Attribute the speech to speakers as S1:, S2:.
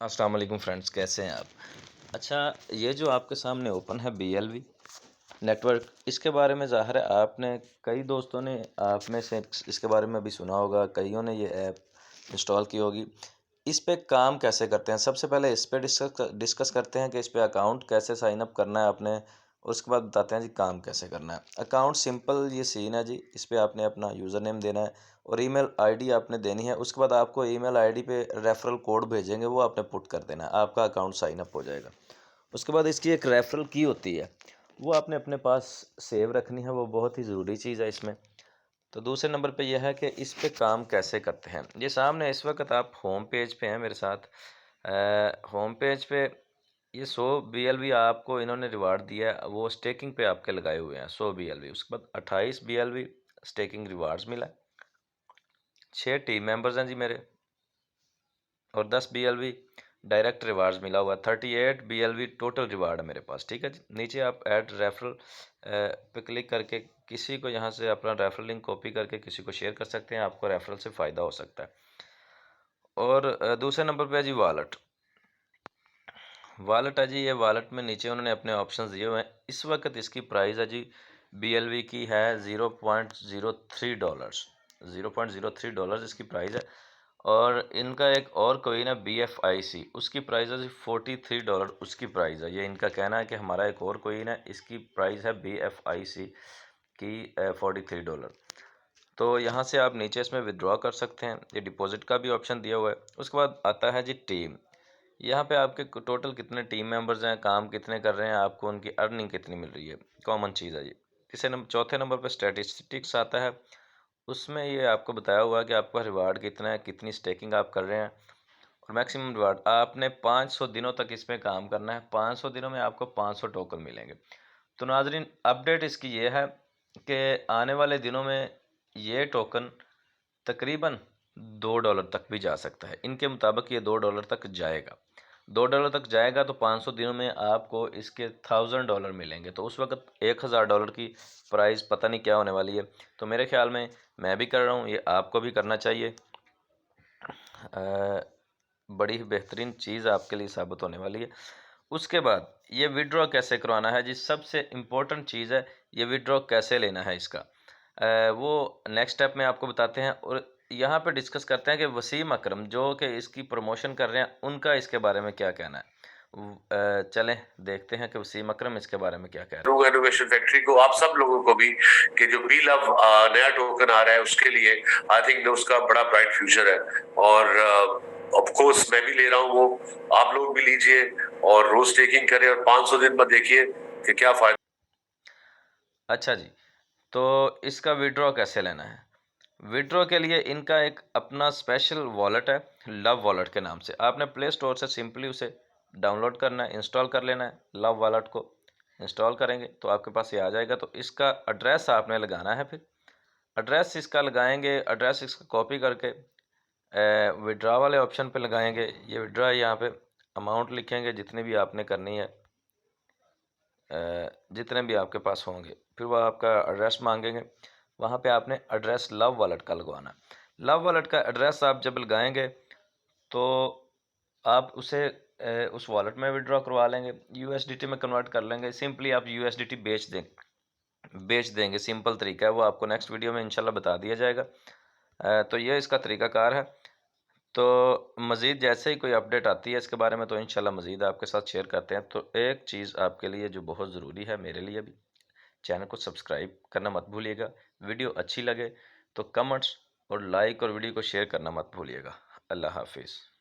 S1: अस्सलाम वालेकुम फ्रेंड्स, कैसे हैं आप? अच्छा, ये जो आपके सामने ओपन है BLV नेटवर्क, इसके बारे में ज़ाहिर है आपने कई दोस्तों ने आप में से इसके बारे में भी सुना होगा, कईयों ने ये ऐप इंस्टॉल की होगी। इस पे काम कैसे करते हैं? सबसे पहले इस पे डिस्कस करते हैं कि इस पे अकाउंट कैसे साइन अप करना है आपने, और उसके बाद बताते हैं जी काम कैसे करना है। अकाउंट सिंपल ये सीन है जी, इस पे आपने अपना यूज़र नेम देना है और ईमेल आईडी आपने देनी है। उसके बाद आपको ईमेल आईडी पे रेफरल कोड भेजेंगे, वो आपने पुट कर देना है, आपका अकाउंट साइन अप हो जाएगा। उसके बाद इसकी एक रेफरल की होती है, वो आपने अपने पास सेव रखनी है, वो बहुत ही ज़रूरी चीज़ है इसमें। तो दूसरे नंबर पे यह है कि इस पे काम कैसे करते हैं। ये सामने इस वक्त आप होम पेज पे हैं मेरे साथ। होम पेज पे ये 100 BLV आपको इन्होंने रिवार्ड दिया है, वो स्टेकिंग पे आपके लगाए हुए हैं 100 BLV। उसके बाद 28 BLV स्टेकिंग रिवार्ड्स मिला है। 6 टीम मेंबर्स हैं जी मेरे, और 10 BLV डायरेक्ट रिवार्ड्स मिला हुआ है। 38 BLV टोटल रिवार्ड है मेरे पास। ठीक है जी, नीचे आप ऐड रेफरल पे क्लिक करके किसी को यहाँ से अपना रेफरल लिंक कॉपी करके किसी को शेयर कर सकते हैं, आपको रेफरल से फ़ायदा हो सकता है। और दूसरे नंबर पे है जी वॉलेट। वॉलेट है जी, ये वॉलेट में नीचे उन्होंने अपने ऑप्शंस दिए हुए हैं। इस वक्त इसकी प्राइस है जी BLV की है $0.03। $0.03 इसकी प्राइस है। और इनका एक और कोइन है BFIC, उसकी प्राइस है जी $43, उसकी प्राइस है। ये इनका कहना है कि हमारा एक और कोइन है, इसकी प्राइस है BFIC की $43। तो यहाँ से आप नीचे इसमें विड्रॉ कर सकते हैं। ये डिपॉजिट का भी ऑप्शन दिया हुआ है। उसके बाद आता है जी टीम। यहाँ पे आपके टोटल कितने टीम मेंबर्स हैं, काम कितने कर रहे हैं, आपको उनकी अर्निंग कितनी मिल रही है, कॉमन चीज़ है ये। चौथे नंबर पे स्टैटिस्टिक्स आता है। उसमें ये आपको बताया हुआ है कि आपका रिवार्ड कितना है, कितनी स्टेकिंग आप कर रहे हैं, और मैक्सिमम रिवार्ड आपने 500 दिनों तक इसमें काम करना है। 500 दिनों में आपको 500 टोकन मिलेंगे। तो नाजरीन, अपडेट इसकी ये है कि आने वाले दिनों में ये टोकन तकरीबन $2 तक भी जा सकता है। इनके मुताबिक ये $2 तक जाएगा। $2 तक जाएगा तो 500 दिनों में आपको इसके $1000 मिलेंगे। तो उस वक्त $1000 की प्राइस पता नहीं क्या होने वाली है। तो मेरे ख्याल में मैं भी कर रहा हूँ, ये आपको भी करना चाहिए। बड़ी ही बेहतरीन चीज़ आपके लिए साबित होने वाली है। उसके बाद ये विड्रॉ कैसे करवाना है जी, सबसे इम्पोर्टेंट चीज़ है ये विड्रॉ कैसे लेना है इसका। वो नेक्स्ट स्टेप में आपको बताते हैं, और यहाँ पे डिस्कस करते हैं कि वसीम अकरम जो कि इसकी प्रमोशन कर रहे हैं, उनका इसके बारे में क्या कहना है। चलें देखते हैं कि वसीम अकरम इसके बारे में क्या कह रहे हैं।
S2: लोग इनोवेशन फैक्ट्री को, आप सब लोगों को भी, कि जो बी लव नया टोकन आ रहा है उसके लिए आई थिंक उसका बड़ा ब्राइट फ्यूचर है। और ऑफ कोर्स मैं भी ले रहा हूँ, वो आप लोग भी लीजिए और रोज टेकिंग करें और 500 दिन बाद देखिए कि क्या फायदा।
S1: अच्छा जी, तो इसका विड्रॉ कैसे लेना है। विड्रॉ के लिए इनका एक अपना स्पेशल वॉलेट है, लव वॉलेट के नाम से। आपने प्ले स्टोर से सिंपली उसे डाउनलोड करना है, इंस्टॉल कर लेना है। लव वॉलेट को इंस्टॉल करेंगे तो आपके पास ये आ जाएगा। तो इसका एड्रेस आपने लगाना है। फिर एड्रेस इसका लगाएंगे, एड्रेस इसका कॉपी करके विड्रॉ वाले ऑप्शन पे लगाएंगे। ये विड्रॉ यहाँ पे अमाउंट लिखेंगे जितनी भी आपने करनी है, जितने भी आपके पास होंगे। फिर वह आपका एड्रेस मांगेंगे, वहाँ पे आपने एड्रेस लव वॉलेट का लगवाना। लव वॉलेट का एड्रेस आप जब लगाएंगे तो आप उसे उस वॉलेट में विड्रॉ करवा लेंगे, USDT में कन्वर्ट कर लेंगे। सिंपली आप USDT बेच देंगे। सिंपल तरीका है, वो आपको नेक्स्ट वीडियो में इंशाल्लाह बता दिया जाएगा। तो ये इसका तरीकाकार है। तो मज़ीद जैसे ही कोई अपडेट आती है इसके बारे में तो इंशाल्लाह मज़ीद आपके साथ शेयर करते हैं। तो एक चीज़ आपके लिए जो बहुत ज़रूरी है, मेरे लिए भी, चैनल को सब्सक्राइब करना मत भूलिएगा। वीडियो अच्छी लगे तो कमेंट्स और लाइक और वीडियो को शेयर करना मत भूलिएगा। अल्लाह हाफिज़।